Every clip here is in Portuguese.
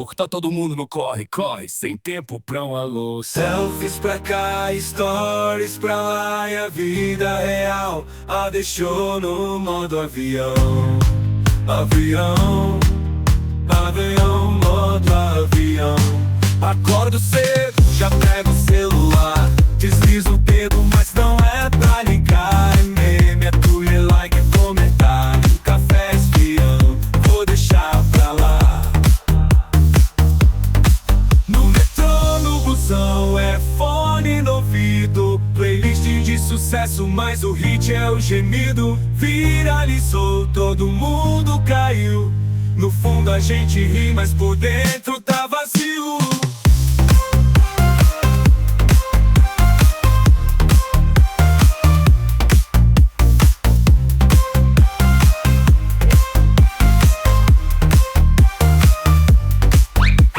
Porque tá todo mundo no corre, corre, sem tempo pra um alô. Selfies pra cá, stories pra lá, e a vida real a deixou no modo avião. Avião, avião, modo avião. Acordo cedo, já pego o celular, deslizo o dedo, mas não é pra ligar. É meme, é Twitter, like, é comentar. Café esfriando, vou deixar pra lá. No metrô, no busão, é fone no ouvido, playlist de sucesso, mas o hit é o gemido. Viralizou, todo mundo caiu. No fundo a gente ri, mas por dentro tá vazio.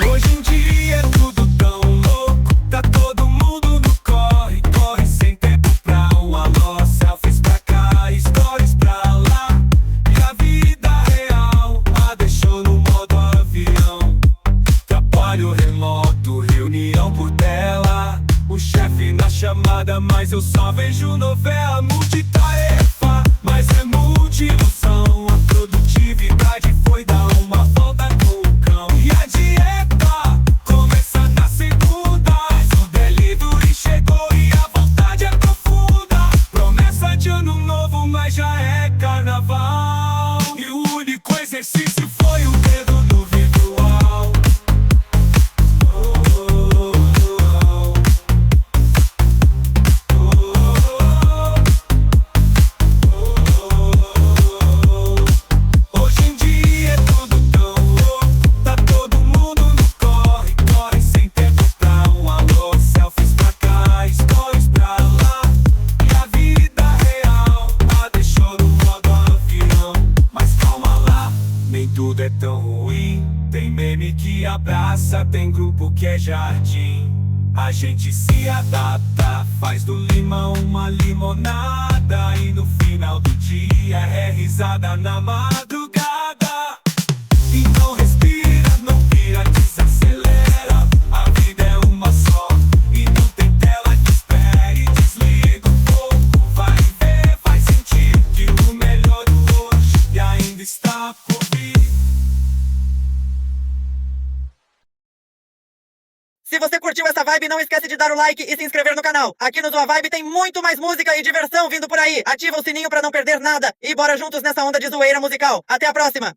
Hoje em dia é tudo tão louco, tá todo mundo no corre, corre, sem tempo pra um alô. Selfies pra cá, stories pra lá, e a vida real a deixou no modo avião. Trabalho remoto, reunião por tela, o chefe na chamada, mas eu só vejo novela. Multitarefa, mas é multiilusão. A produtividade foi dar uma volta com o cão. E a dieta começa na segunda, mas o delivery chegou e a vontade é profunda. Promessa de ano novo, mas já é carnaval. E o único exercício foi o dedo no virtual. Hoje em dia é tudo tão louco, tá todo mundo no corre, corre, sem tempo pra um alô. Selfies pra cá, stories pra lá, e a vida real a deixou no modo avião. Mas calma lá, nem tudo é tão ruim. Tem meme que abraça, tem grupo que é jardim. A gente se adapta, faz do limão uma limonada, e no final do dia é risada na madrugada. Então respira, não vira, desacelera. A vida é uma só e não tem tela que espere. Desliga um pouco, vai ver, vai sentir que o melhor do hoje ainda está por vir. Se você curtiu essa vibe, não esquece de dar o like e se inscrever no canal. Aqui no Zoa Vibe tem muito mais música e diversão vindo por aí. Ativa o sininho pra não perder nada e bora juntos nessa onda de zoeira musical. Até a próxima!